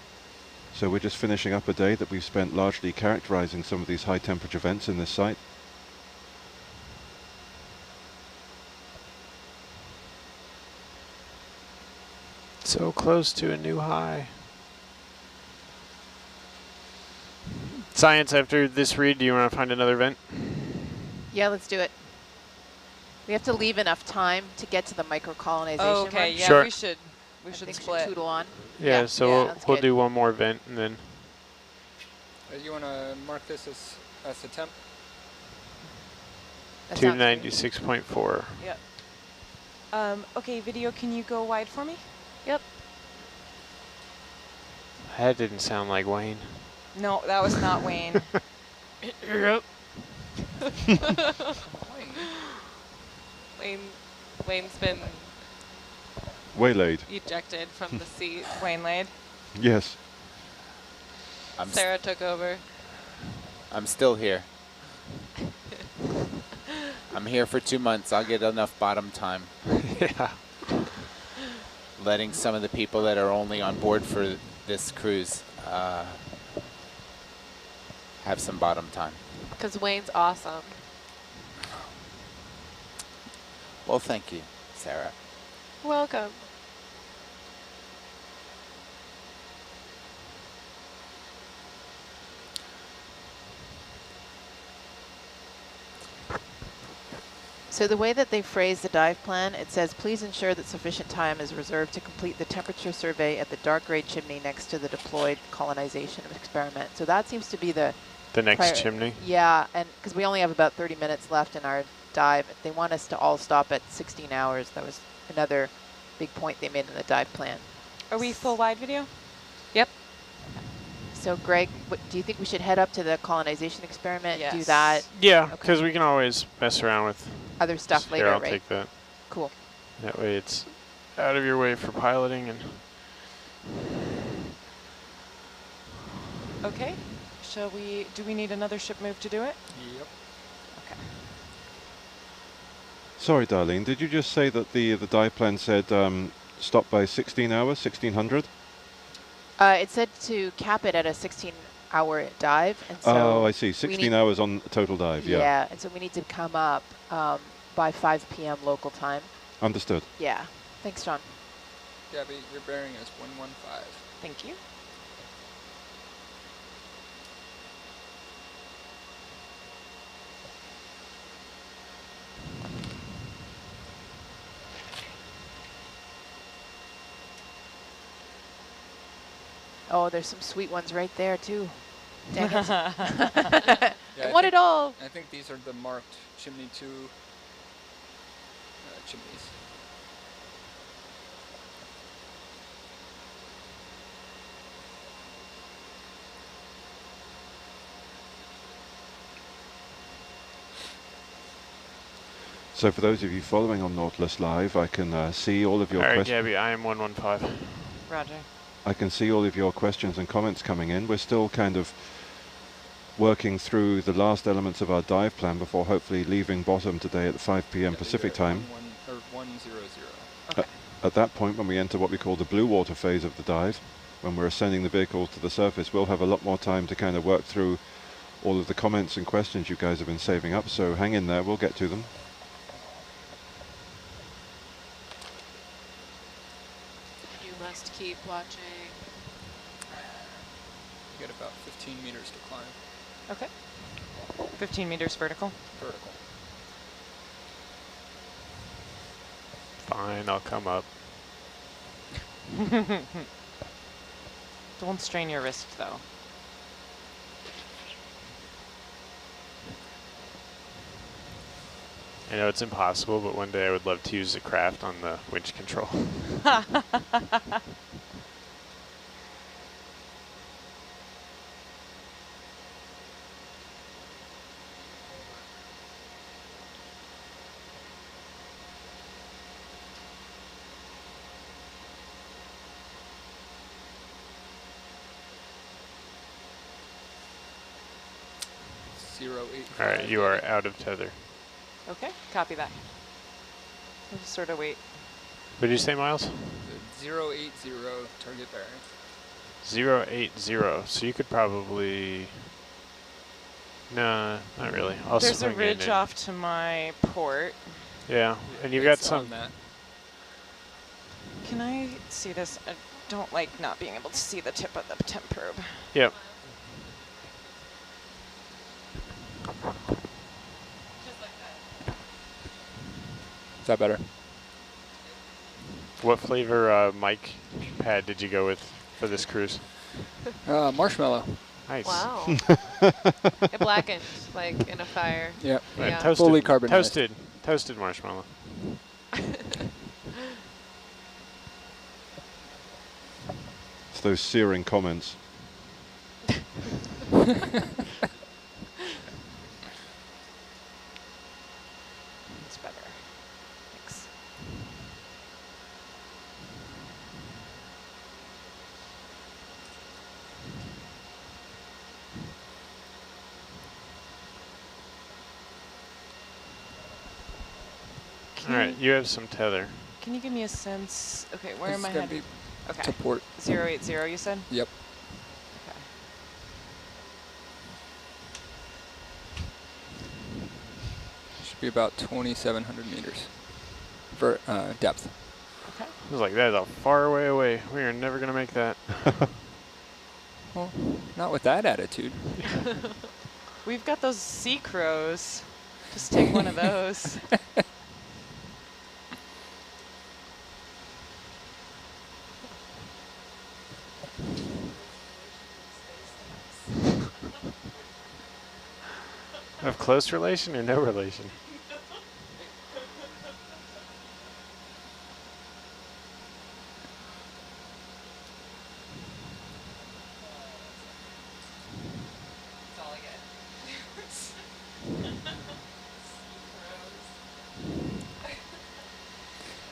S7: So we're just finishing up a day that we've spent largely characterizing some of these high temperature vents in this site.
S11: So close to a new high. Science, after this read, do you want to find another vent?
S8: Yeah, let's do it. We have to leave enough time to get to the microcolonization.
S5: Oh, okay,
S8: one.
S5: yeah,
S11: Sure.
S5: we should
S8: Should
S5: split.
S8: tootle on.
S11: Yeah, so
S8: sounds
S11: we'll
S8: good.
S11: do one more vent and then.
S9: You want to mark this as a temp?
S8: That sounds great.
S11: 296.4.
S5: Yep. Okay, video, can you go wide for me?
S8: Yep.
S11: That didn't sound like Wayne.
S5: No, that was not Wayne.
S11: Yep.
S12: Wayne's been
S7: Waylaid.
S12: ejected from the seat.
S5: Wayne laid.
S7: Yes.
S12: Sarah took over.
S10: I'm still here. I'm here for 2 months. I'll get enough bottom time.
S11: Yeah.
S10: Letting some of the people that are only on board for this cruise have some bottom time.
S12: Because Wayne's awesome.
S10: Well, thank you, Sarah.
S12: Welcome.
S8: So the way that they phrase the dive plan, it says, please ensure that sufficient time is reserved to complete the temperature survey at the dark gray chimney next to the deployed colonization experiment. So that seems to be the
S11: next chimney?
S8: Yeah, and because we only have about 30 minutes left in our dive. They want us to all stop at 16 hours. That was another big point they made in the dive plan.
S5: Are we full wide video?
S12: Yep.
S8: So Greg, do you think we should head up to the colonization experiment, do
S5: Yes.
S8: that?
S11: Yeah, because we can always mess around with
S8: Other stuff
S11: Here,
S8: later,
S11: I'll
S8: right?
S11: take that.
S8: Cool.
S11: That way it's out of your way for piloting. And
S5: Okay. Do we need another ship move to do it?
S9: Yep.
S5: Okay.
S7: Sorry, Darlene, did you just say that the dive plan said stop by 16 hours, 1600?
S8: It said to cap it at a 16-hour dive, and so
S7: Oh, I see. 16 hours on total dive, yeah.
S8: Yeah, and so we need to come up by 5 p.m. local time.
S7: Understood.
S8: Yeah. Thanks, John.
S9: Gabby, your bearing is 115.
S5: Thank you.
S8: Oh, there's some sweet ones right there, too. Dang it.
S9: Yeah,
S8: I want it all.
S9: I think these are the marked chimney 2 chimneys.
S7: So for those of you following on Nautilus Live, I can see all of your
S11: all right,
S7: questions.
S11: Gabby, I am 115.
S5: Roger.
S7: I can see all of your questions and comments coming in. We're still kind of working through the last elements of our dive plan before hopefully leaving bottom today at 5 p.m. Pacific time.
S9: 100.
S5: Okay.
S7: At that point, when we enter what we call the blue water phase of the dive, when we're ascending the vehicle to the surface, we'll have a lot more time to kind of work through all of the comments and questions you guys have been saving up. So hang in there, we'll get to them.
S12: You must keep watching.
S9: You get about 15 meters to climb.
S5: Okay. 15 meters vertical.
S9: Vertical.
S11: Fine, I'll come up.
S5: Don't strain your wrist, though.
S11: I know it's impossible, but one day I would love to use the craft on the winch control.
S9: .08.
S11: All right, you are out of tether.
S5: Okay, copy that. We'll just sort of wait.
S11: What did you say, Miles?
S9: 080 target bearing.
S11: 080. So you could probably. No, not really. I'll
S5: There's a
S11: swing in
S5: ridge
S11: and-
S5: off to my port.
S11: Yeah, and you've got
S9: It's
S11: some.
S9: on that.
S5: Can I see this? I don't like not being able to see the tip of the temp probe.
S11: Yep.
S9: Is that better?
S11: What flavor mic pad did you go with for this cruise?
S9: Marshmallow.
S11: Nice.
S12: Wow. It blackened like in a fire.
S9: Yep.
S11: Right,
S12: Yeah.
S11: toasted,
S9: Fully carbonized.
S11: Toasted marshmallow.
S7: It's those searing comments.
S5: It's better. Thanks.
S11: All right, you have some tether.
S5: Can you give me a sense? Okay, where
S9: It's
S5: am I
S9: gonna
S5: headed?
S9: be
S5: Okay.
S9: to port.
S5: 080, you said?
S9: Yep.
S5: Okay.
S9: Should be about 2,700 meters for depth.
S5: Okay.
S11: I was like, that is a far way away. We are never going to make that.
S9: Well, not with that attitude.
S5: We've got those sea crows. Just take one of those.
S11: Of close relation or no relation?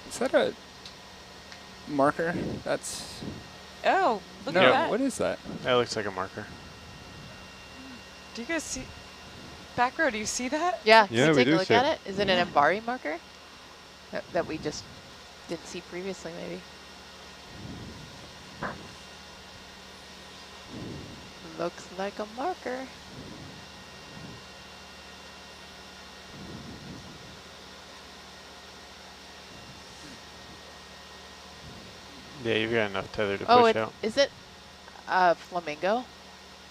S9: Is that a marker? That's
S5: Oh, look
S9: no.
S5: at that.
S9: What is that?
S11: That looks like a marker.
S5: Do you guys see? Back row, do you see that?
S8: Yeah,
S7: Yeah,
S8: can
S7: we
S8: we take
S7: do
S8: a look
S7: see
S8: at
S7: it.
S8: it? Is it an Embari marker that we just didn't see previously, maybe? Looks like a marker.
S11: Yeah, you've got enough tether to
S8: Oh,
S11: push out.
S8: is it flamingo?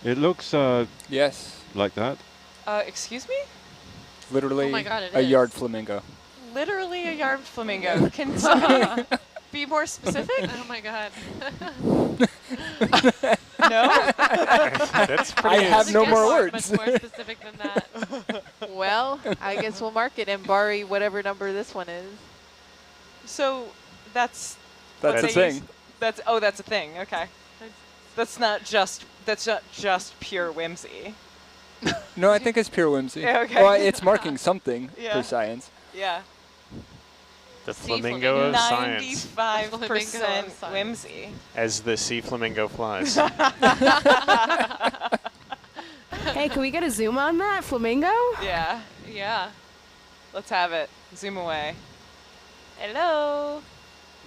S7: It looks
S9: Yes.
S7: like that.
S5: Excuse me?
S9: Literally
S12: Oh my God, it
S9: a
S12: is.
S9: yard flamingo.
S5: Literally a yard flamingo. Can somebody be more specific?
S12: Oh my God.
S5: No?
S11: That's pretty
S9: I have no more
S12: Much
S9: words.
S12: more specific than that.
S8: Well, I guess we'll mark it Embari, whatever number this one is.
S5: So that's
S9: That's
S5: what
S9: a
S5: they use-
S9: thing.
S5: That's a thing. Okay. That's not just pure whimsy.
S9: No, I think it's pure whimsy.
S5: Yeah, okay.
S9: Well, it's marking something
S5: Yeah.
S9: for science.
S5: Yeah.
S11: The
S12: Sea
S11: flamingo of science,
S5: 95%
S12: Flamingo of
S5: whimsy.
S11: as the sea flamingo flies.
S13: Hey, can we get a zoom on that flamingo?
S5: Yeah.
S12: Yeah.
S5: Let's have it. Zoom away. Hello.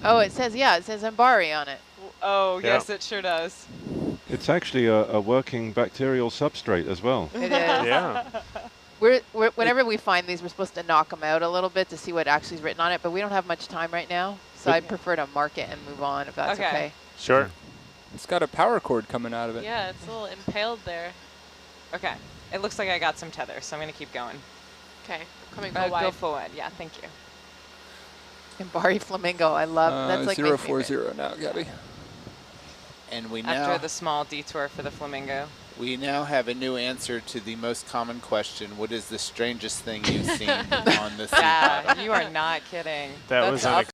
S8: Oh, it says Embari on it.
S5: Oh,
S11: Yeah.
S5: yes, it sure does.
S7: It's actually a working bacterial substrate as well.
S8: It is.
S11: Yeah.
S8: Whenever we find these, we're supposed to knock them out a little bit to see what actually is written on it, but we don't have much time right now, so I'd prefer to mark it and move on if that's
S5: Okay.
S8: okay.
S11: Sure.
S9: It's got a power cord coming out of it.
S12: Yeah, it's a little impaled there.
S5: Okay. It looks like I got some tether, so I'm going to keep going.
S12: Okay, I'm coming
S5: Go
S12: full wide.
S5: forward. Yeah, thank you.
S8: Embari flamingo, I love. That's like my favorite.
S9: 040 now, Gabby.
S10: And we
S5: After
S10: now
S5: the small detour for the flamingo.
S10: We now have a new answer to the most common question. What is the strangest thing you've seen on the sea bottom?
S5: You are not kidding.
S11: That was
S5: That's